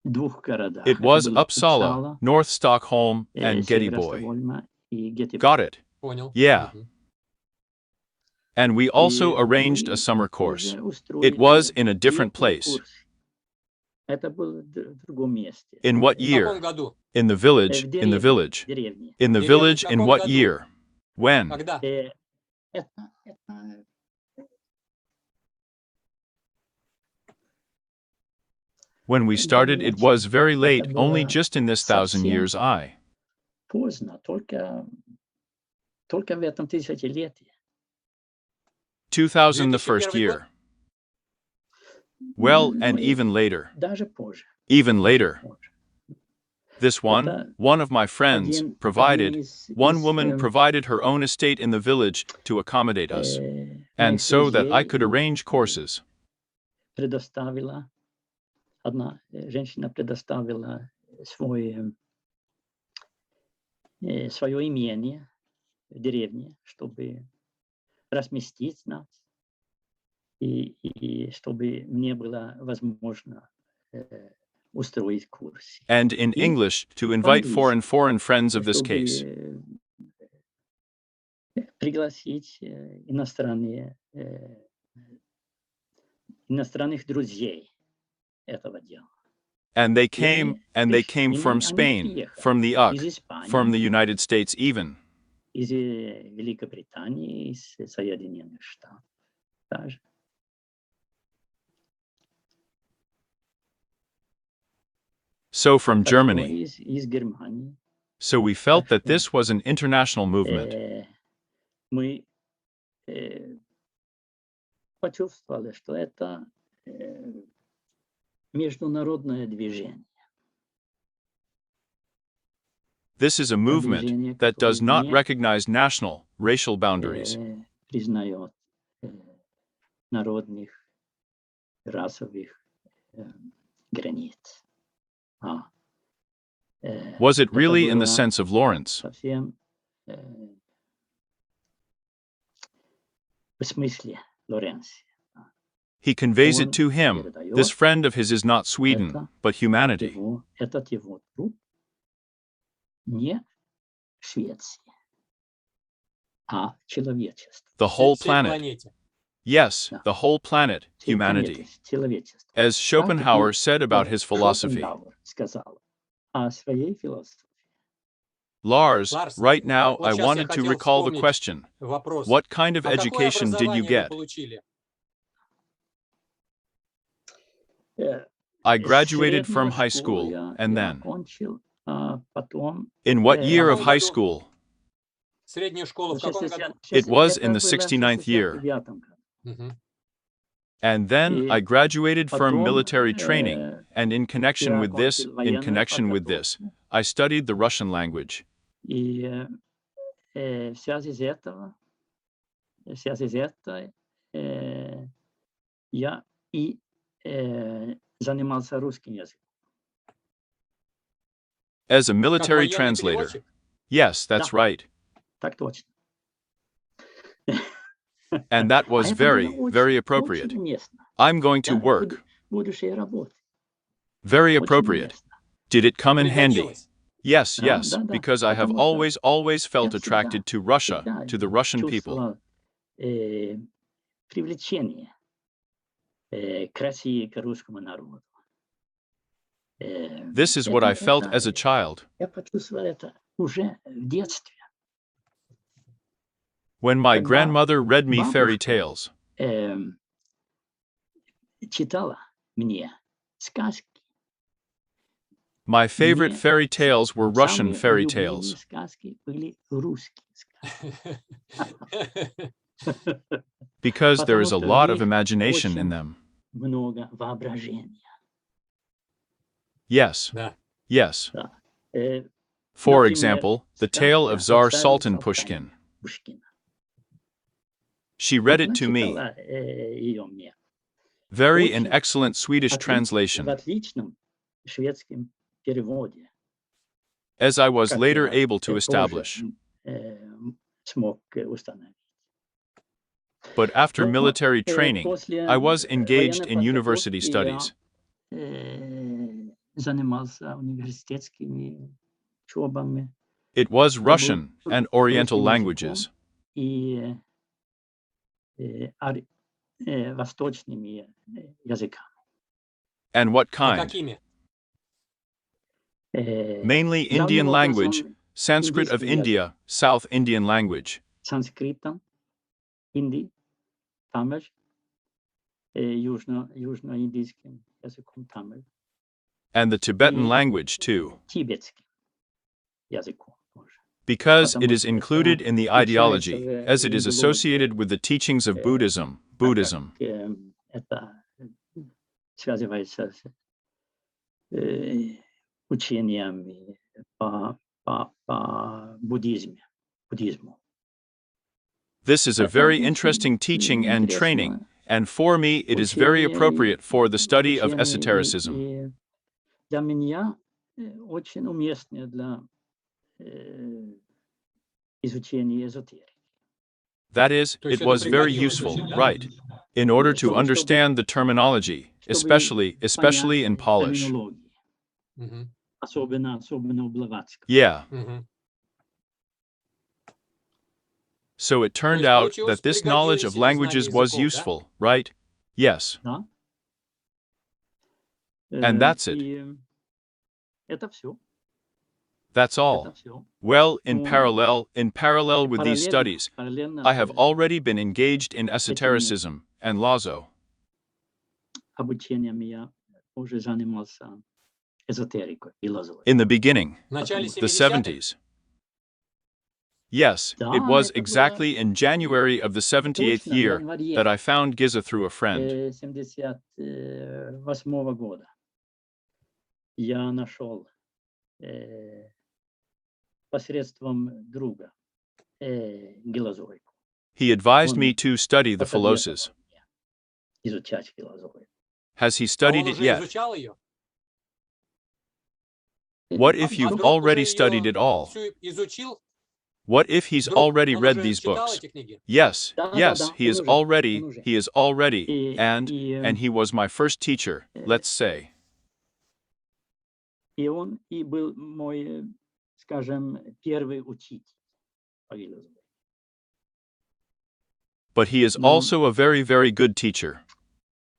It was Uppsala, North Stockholm, and Göteborg. Got it. Yeah. And we also arranged a summer course. It was in a different place. In what year? In the village. In the village. In the village in what year? When? When we started, it was very late, only just in this 1,000 years. Поздно, только в этом тысячелетии. 2000, the first year. Well, and even later. Даже позже. Even later. This one of my friends, one woman provided her own estate in the village to accommodate us, and so that I could arrange courses. Одна женщина предоставила свое имение в деревне, чтобы разместить нас, и чтобы мне было возможно устроить курсы. And in English, to invite foreign friends of this case. Пригласить иностранных друзей этого дела. And they came from Spain, from the UK, from the United States even. Из Великобритании, из Соединенных Штатов даже. So from Germany. Из Германии. So we felt that this was an international movement. Мы почувствовали, что это международное движение. This is a movement that does not recognize national, racial boundaries. Признает народных, расовых границ. Was it really in the sense of Lawrence? Совсем в смысле Лоренции. He conveys it to him. This friend of his is not Sweden, but humanity. Этот его друг не Швеция, а человечество. The whole planet. Yes, the whole planet, humanity. As Schopenhauer said about his philosophy. Lars, right now I wanted to recall the question. What kind of education did you get? I graduated from high school, and then. In what year of high school? It was in the 69th year. And then I graduated from military training, and in connection with this, I studied the Russian language. В связи с этой, я и занимался русским языком. As a military translator. Yes, that's right. Так точно. And that was very, very appropriate. I'm going to work. Very appropriate. Did it come in handy? Yes, yes, because I have always felt attracted to Russia, to the Russian people. Привлечение к России, к русскому народу. This is what I felt as a child. Я почувствовал это уже в детстве. When my grandmother read me fairy tales. Читала мне сказки. My favorite fairy tales were Russian fairy tales. Сказки были русские сказки. Because there is a lot of imagination in them. Много воображения. Yes. Yes. For example, the tale of Tsar Sultan Pushkin. She read it to me. Very an excellent Swedish translation. As I was later able to establish. But after military training, I was engaged in university studies. It was Russian and Oriental languages. And what kind? Mainly Indian language, Sanskrit of India, South Indian language. Санскритом, Hindi, Tamil, южно-индийским языком Tamil. And the Tibetan language too. Тибетским языком. Because it is included in the ideology, as it is associated with the teachings of Buddhism. Это связывается с учениями по буддизму. This is a very interesting teaching and training, and for me it is very appropriate for the study of esotericism. Для меня очень уместно для изучения эзотерики. That is, it was very useful, right, in order to understand the terminology, especially in Polish. Особенно в Блаватском. Yeah. So it turned out that this knowledge of languages was useful, right? Yes. And that's it. Это все. That's all. Well, in parallel with these studies, I have already been engaged in esotericism and lazo. Обучением я уже занимался эзотерикой и лозой. In the beginning, the 70s. Yes, Да, it was это было exactly in January of the 78th точно в year январе that I found Giza through a friend. 78 года я нашел посредством друга гилозойку. He advised Он me to study the посоветовал philoses. мне изучать гилозойку. Has he А studied он it уже yet? изучал ее? What if you've Друг already уже studied ее it all? всю изучил? What if he's Друг, already он read уже these читал books? эти книги? Yes, yes, Да, he is он already, уже. he is already, И, and и, he was my first teacher, let's say. и он и был мой, скажем, первый учитель по гилозойке. But he is Но он also a very, very good teacher.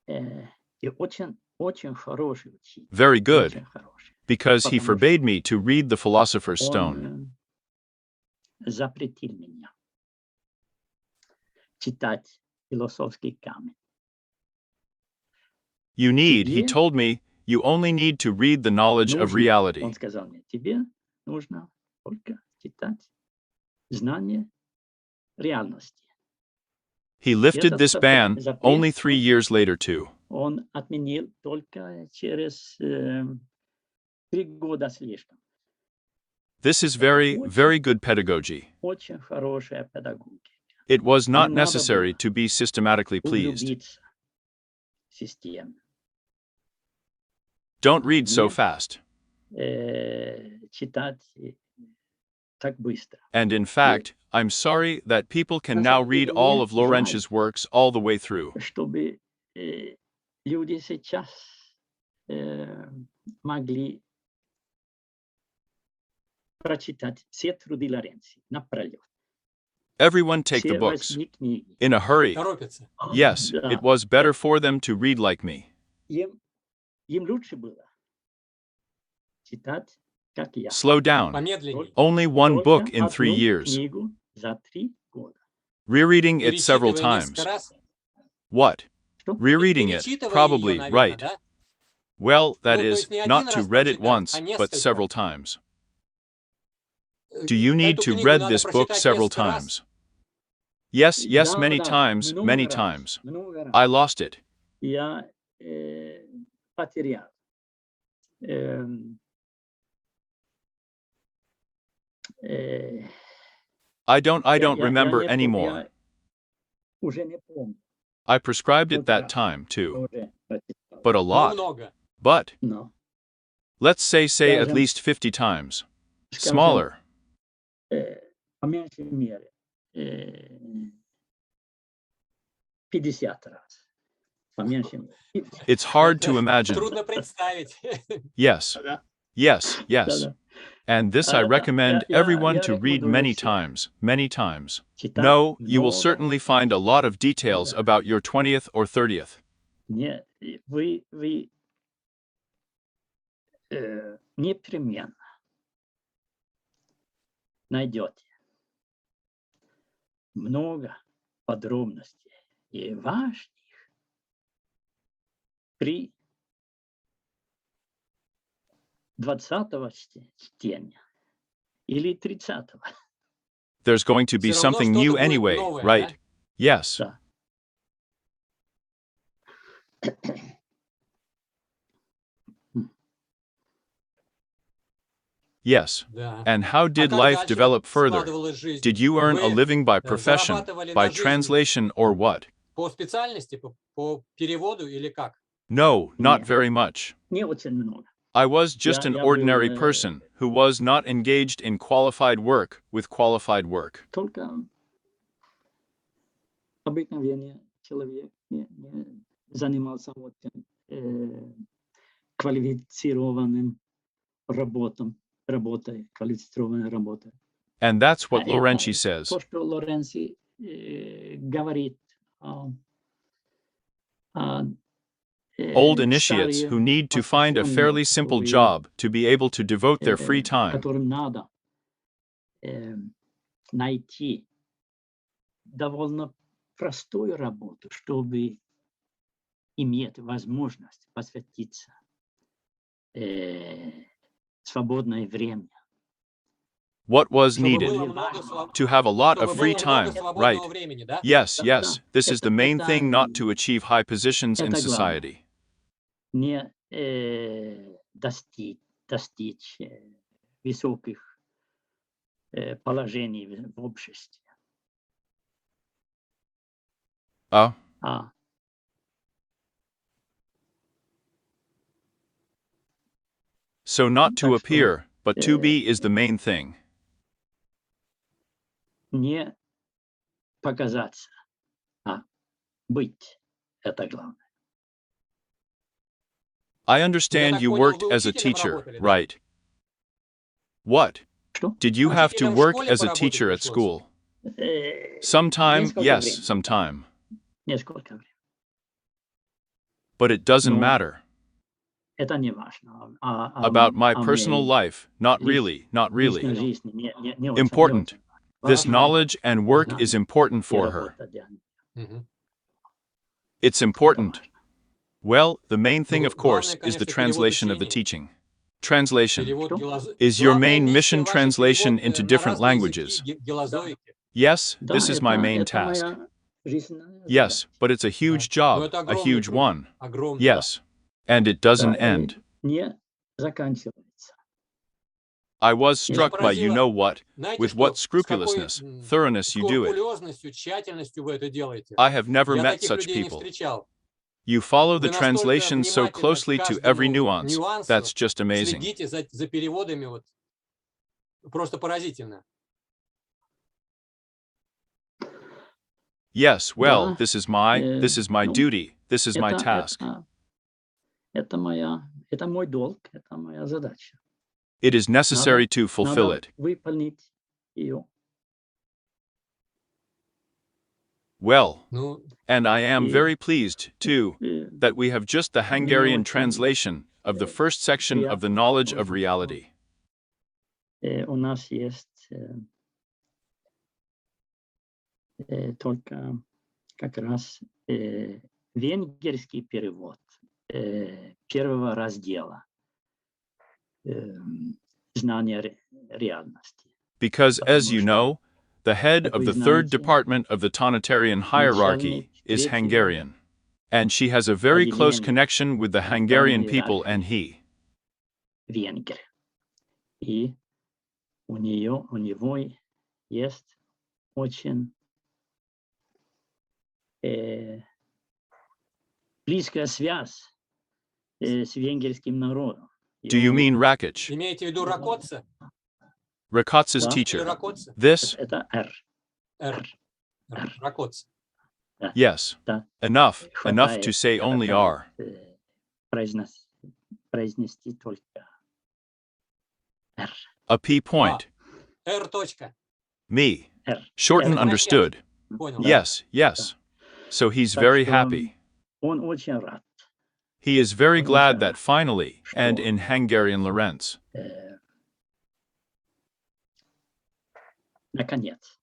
и очень, очень хороший учитель. Very good, Очень хороший. because he Потому forbade что me to read the Philosopher's Stone. он запретил меня читать философский камень. You need, he Тебе told me, you only need to read the knowledge of нужно, reality. он сказал мне, тебе нужно только читать знание реальности. He lifted Этот this ban запрет only 3 years later too. он отменил только через 3 года слишком. This is Это very, очень, very good pedagogy. очень хорошая педагогика. It was Не not надо necessary было to be systematically pleased. углубиться в систему. Don't read so Не fast. читать так быстро. And in И fact, I'm sorry that people can на now самом read деле all мне of жаль, Lawrence's works all the way through. чтобы люди сейчас могли прочитать все труды Лоренци напролет. Everyone take the Все books. 8 книги. In a hurry. Торопится. Yes, it Да. was better for them to read like me. Им лучше было читать, как я. Slow down. Помедленней. Only one Только book in 3 одну years. книгу за 3 года. Rereading it several Перечитывая несколько times. раз. What? Что? Rereading it, Перечитывая ее, probably, наверное, right. да? Well, that Ну, то is, есть не not один to раз read it прочитать, once, а but несколько. several times. Do you need Эту to книгу read надо this book прочитать several несколько раз. times? Yes, yes, Да, many да, times, many много раз, times. много раз. I lost it. Я потерял. I don't Я remember не anymore. я уже не помню. I prescribed it Сколько that раз time, too. уже прочитал. But a Ну, lot. много. But, Но, let's say at скажем, least 50 times. скажем, Smaller. по меньшей мере 50 раз. По меньшей мере. 50. It's hard to imagine. Трудно представить. Yes, Да, yes, yes. да. And this I Да, recommend everyone я to read рекомендую many всем times, many times. читать No, you will много. certainly find a lot of details Да. about your 20th or 30th. Не, вы непременно найдете много подробностей и важных при 20-го чтения или 30-го. There's going to be Всё равно something что-то new будет anyway, новое, right? да? Yes. Да. Yes. Да. And how А did как life дальше develop further? складывалась жизнь? Did you earn a Вы living by profession, зарабатывали by на жизнь translation, or what? по специальности, по переводу или как? No, not Нет. very much. Не очень много. I was just an Я ordinary был person who was not engaged in qualified work with qualified work. только обыкновенный человек, не занимался очень квалифицированным работой, квалифицированной работой. And that's what Это Lorenzi says. то, что Лоренци говорит Old initiates who need to find a fairly simple job to be able to devote their free time. которым надо найти довольно простую работу, чтобы иметь возможность посвятиться свободное время. What was Чтобы needed? было много To have a lot of чтобы free было time, много right? свободного времени, да? Yes, yes, this is the main Это thing not to achieve high positions in это главное. society. Не достичь высоких положений в обществе, Ah, а so not to Так что, appear, but to be is the main thing. не показаться, а быть — это главное. I understand так you понял, worked вы as a учителем teacher, работали, да? right? What? Что? Did you have to Учителем в work школе as a поработать teacher at пришлось? school? Sometime, Несколько yes, времени. sometime. Несколько времени. But it doesn't Ну, matter. Это не важно. About my а personal мне life, not лич- really, not really. личной жизни не очень, Important. не очень This важно. knowledge and work is Знание important и for her. работа для них. Мгм. It's Это important. важно. Well, the main thing, of course, Главное, is the конечно, перевод translation of the учения. teaching. Translation. Перевод Что? Is your Главная main миссия mission ваша translation перевод, into на different разные languages? языки, гилозоики. Yes, Да, this is my main это task. моя жизненная Yes, задача. but it's a Да. huge Но job, это a огромный huge труд. one. Огромный. Yes. And it doesn't Да, и end. не заканчивается. I was Меня struck by you поразило, know what, знаете, with что, what с какой scrupulousness, thoroughness you do it. скрупулезностью, тщательностью вы это делаете. I have never Я met таких such людей не people. встречал. You follow the Вы настолько translation so внимательно closely к to every каждому nuance. нюансу That's just amazing. следите за переводами, вот, просто поразительно. Yes, well, Да, this is my ну, duty, this is my task. это мой долг, это моя задача. It is necessary to fulfill Надо it. выполнить ее. Well, Ну, and I am И, very pleased, too, э, that we have just the мне Hungarian очень translation of the first section of the приятно, knowledge of что reality. у нас есть только как раз венгерский перевод первого раздела знания реальности. Because, as you Потому что know, the head как of вы the third знаете, department of the Tonitarian hierarchy начальник is третьего Hungarian, and she has a very close отделения connection with the Hungarian второй people and иерархии he. венгер. И у него есть очень близкая связь с венгерским народом. Do you mean Rakic, имеете в виду Ракоца? Rakotsa's Да. Или teacher? Ракоца? This? Это R. Ракоца. Да. Yes. Да. Enough to Хватает say only когда, R. произнести только R. A P point. R. точка. Me. R. Shorten R. understood. Понял. Yes, yes. So he's Так very что happy. Он очень рад. He is very Он glad очень that рад, finally, and что in Hungarian Lorenz, наконец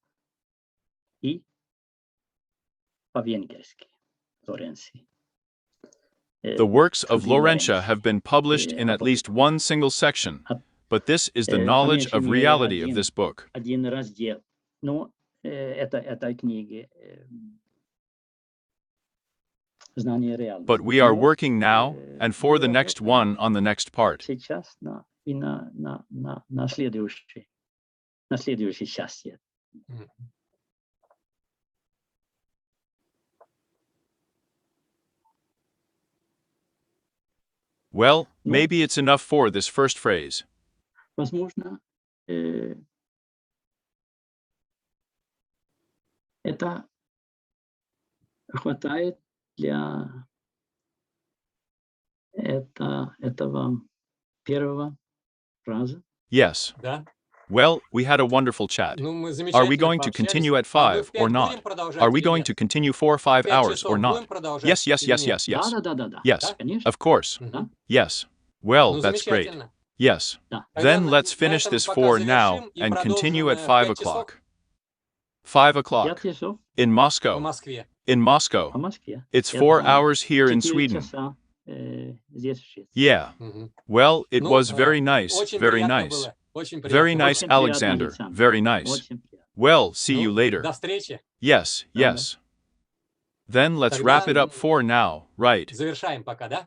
и по-венгерски Лоренци. the works of Чужие Laurentia Лоренци. have been published in at least one single section, but this is the По knowledge меньшей of мере reality of this book. один раздел. Но этой книги знание реальности. But we are Но, working now, and for the мы next работаем one on the next part. сейчас на следующей части. Мгм. Well, Ну, maybe it's enough for this first phrase. возможно, это хватает для этого первого раза. Yes. Да? Well, we had a wonderful chat. Ну, мы Are we замечательно going to пообщались. continue at А вы 5 в or 5 not? будем продолжать Are we или going нет? to continue 4 or 5 5 hours часов or not? будем продолжать Yes, yes, или yes, нет? yes, yes. Да. Yes, Да? Конечно. of course. Мгм. Yes. Well, Ну, that's great. замечательно. Yes. Да. Тогда Then let's на finish этом this пока for now завершим и and continue at продолжим в 5 5 часов o'clock. 5 5 o'clock. часов In по Moscow. Москве. In по Moscow. Москве. It's 4 Это hours here in 4 Sweden. часа здесь в Швеции. Yeah. Мгм. Well, it Ну, was very nice, очень very приятно nice. было Очень Very приятно. nice, Очень приятно, Alexander. Александр. Very nice. Очень приятно. Well, see you Ну, later. До встречи. Yes, Да-да. yes. Then let's Тогда wrap it up for now, right? завершаем пока, да?